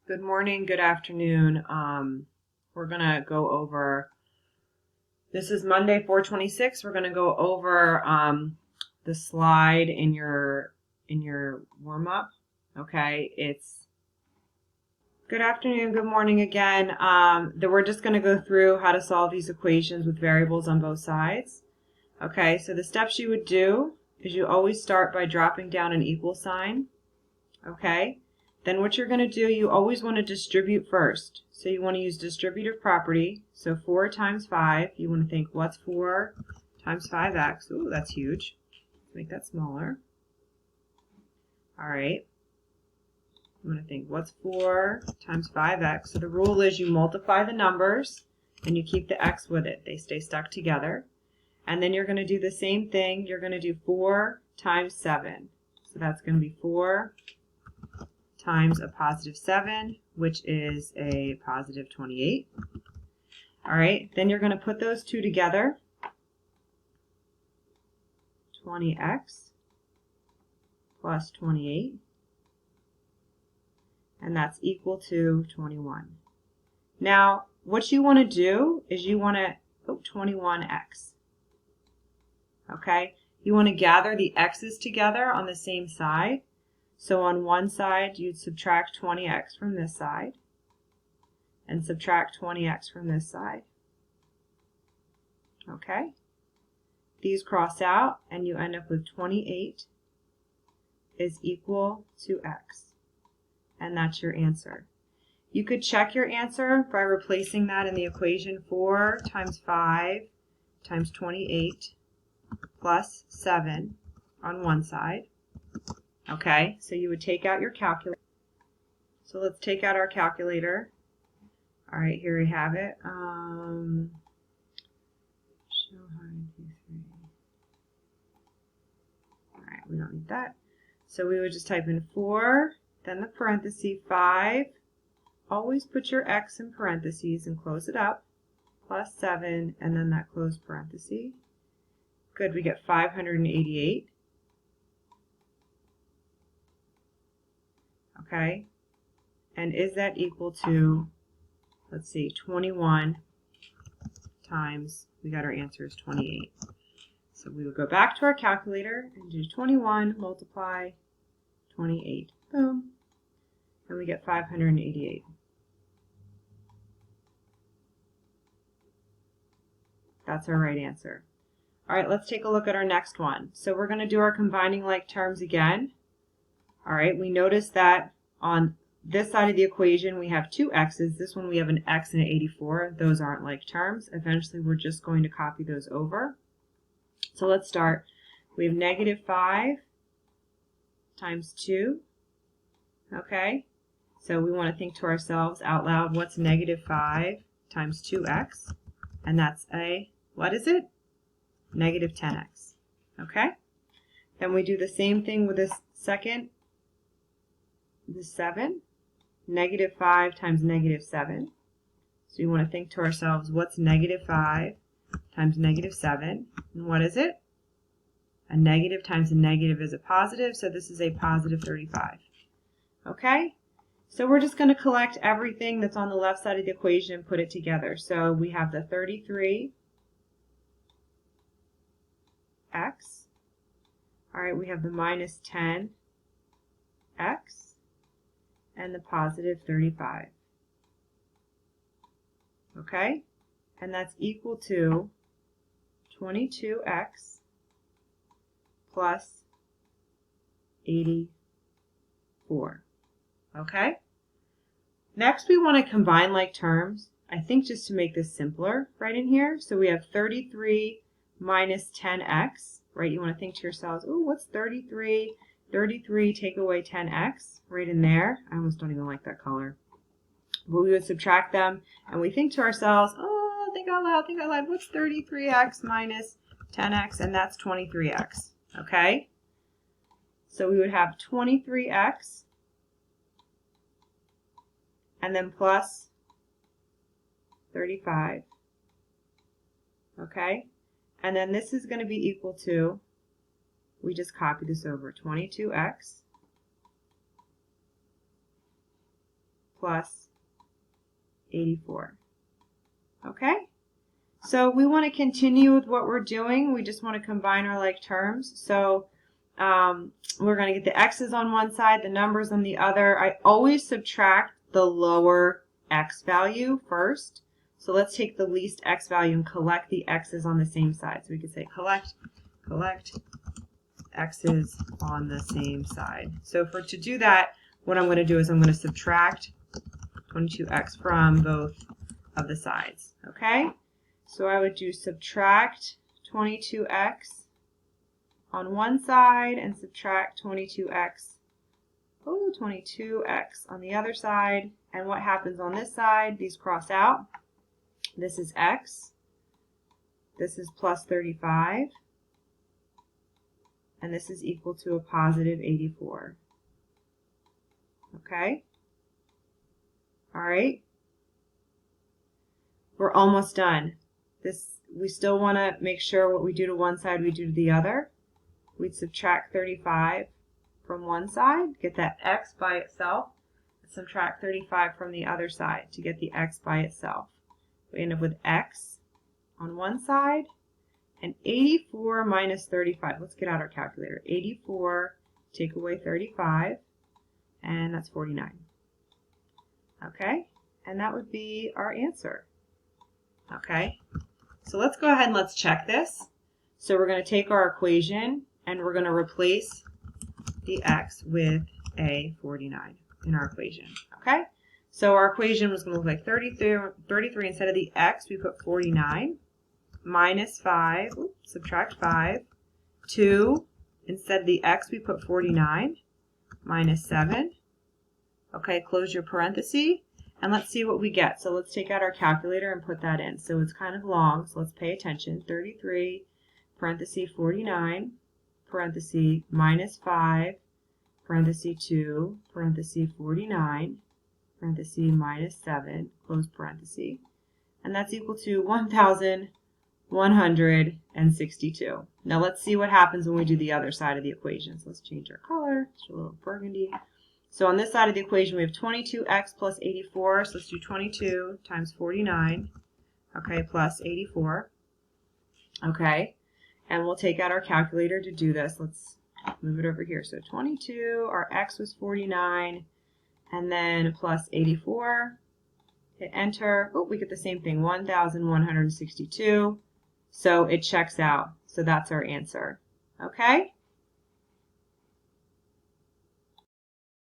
Good morning, good afternoon. We're going to go over, this is Monday, 4/26. We're going to go over the slide in your warm-up. Okay, it's good afternoon, good morning again. We're just going to go through how to solve these equations with variables on both sides. Okay, so the steps you would do is you always start by dropping down an equal sign. Okay. Then what you're going to do, you always want to distribute first. So you want to use distributive property. So 4 times 5, you want to think, what's 4 times 5x? Ooh, that's huge. Let's make that smaller. All right. You want to think, what's 4 times 5x? So the rule is you multiply the numbers and you keep the x with it. They stay stuck together. And then you're going to do the same thing. You're going to do 4 times 7. So that's going to be 4 times a positive 7, which is a positive 28. All right, then you're going to put those two together. 20x plus 28, and that's equal to 21. Now, what you want to do is you want to, 21x. Okay, you want to gather the x's together on the same side. So on one side, you'd subtract 20x from this side and subtract 20x from this side. Okay? These cross out and you end up with 28 is equal to x. And that's your answer. You could check your answer by replacing that in the equation 4 times 5 times 28 plus 7 on one side. Okay, so you would take out your calculator. So let's take out our calculator. All right, here we have it. Show hide P3. All right, we don't need that. So we would just type in 4, then the parenthesis 5. Always put your x in parentheses and close it up. Plus 7, and then that closed parenthesis. Good, we get 588. Okay, and is that equal to, let's see, 21 times, we got our answer is 28. So we would go back to our calculator and do 21 multiply 28. Boom. And we get 588. That's our right answer. All right, let's take a look at our next one. So we're going to do our combining like terms again. All right, we notice that on this side of the equation we have two x's. This one we have an x and an 84. Those aren't like terms. Eventually we're just going to copy those over. So let's start. We have negative 5 times 2. Okay, so we want to think to ourselves out loud, what's negative 5 times 2x? And that's a, what is it? Negative 10x. Okay, then we do the same thing with this second. The 7, negative 5 times negative 7. So we want to think to ourselves, what's negative 5 times negative 7? And what is it? A negative times a negative is a positive, so this is a positive 35. Okay? So we're just going to collect everything that's on the left side of the equation and put it together. So we have the 33x. All right, we have the minus 10x. And the positive 35. Okay? And that's equal to 22x plus 84. Okay? Next we want to combine like terms. I think just to make this simpler right in here. So we have 33 minus 10x. Right? You want to think to yourselves, oh, what's 33? 33 take away 10x right in there. I almost don't even like that color. But we would subtract them and we think to ourselves, oh, think out loud, what's 33x minus 10x? And that's 23x. Okay? So we would have 23x and then plus 35. Okay? And then this is going to be equal to, we just copy this over, 22x plus 84. Okay? So we want to continue with what we're doing. We just want to combine our like terms. So we're going to get the x's on one side, the numbers on the other. I always subtract the lower x value first. So let's take the least x value and collect the x's on the same side. So we could say collect x's on the same side. So to do that, what I'm going to do is I'm going to subtract 22x from both of the sides. Okay? So I would do subtract 22x on one side and subtract 22x on the other side. And what happens on this side? These cross out. This is x. This is plus 35. And this is equal to a positive 84. Okay? All right? We're almost done. We still want to make sure what we do to one side we do to the other. We'd subtract 35 from one side, get that x by itself. Subtract 35 from the other side to get the x by itself. We end up with x on one side and 84 minus 35. Let's get out our calculator. 84, take away 35, and that's 49. Okay, and that would be our answer. Okay, so let's go ahead and let's check this. So we're going to take our equation and we're going to replace the x with a 49 in our equation. Okay, so our equation was going to look like 33 instead of the x, we put 49 minus 5, subtract 5, 2, instead of the x, we put 49 minus 7. Okay, close your parenthesis. And let's see what we get. So let's take out our calculator and put that in. So it's kind of long, so let's pay attention. 33, parenthesis 49, parenthesis minus 5, parenthesis 2, parenthesis 49, parenthesis minus 7, close parenthesis. And that's equal to 1,162. Now let's see what happens when we do the other side of the equation. So let's change our color to a little burgundy. So on this side of the equation, we have 22x plus 84. So let's do 22 times 49, okay, plus 84. Okay, and we'll take out our calculator to do this. Let's move it over here. So 22, our x was 49, and then plus 84. Hit enter. Oh, we get the same thing, 1,162. So it checks out. So that's our answer. Okay?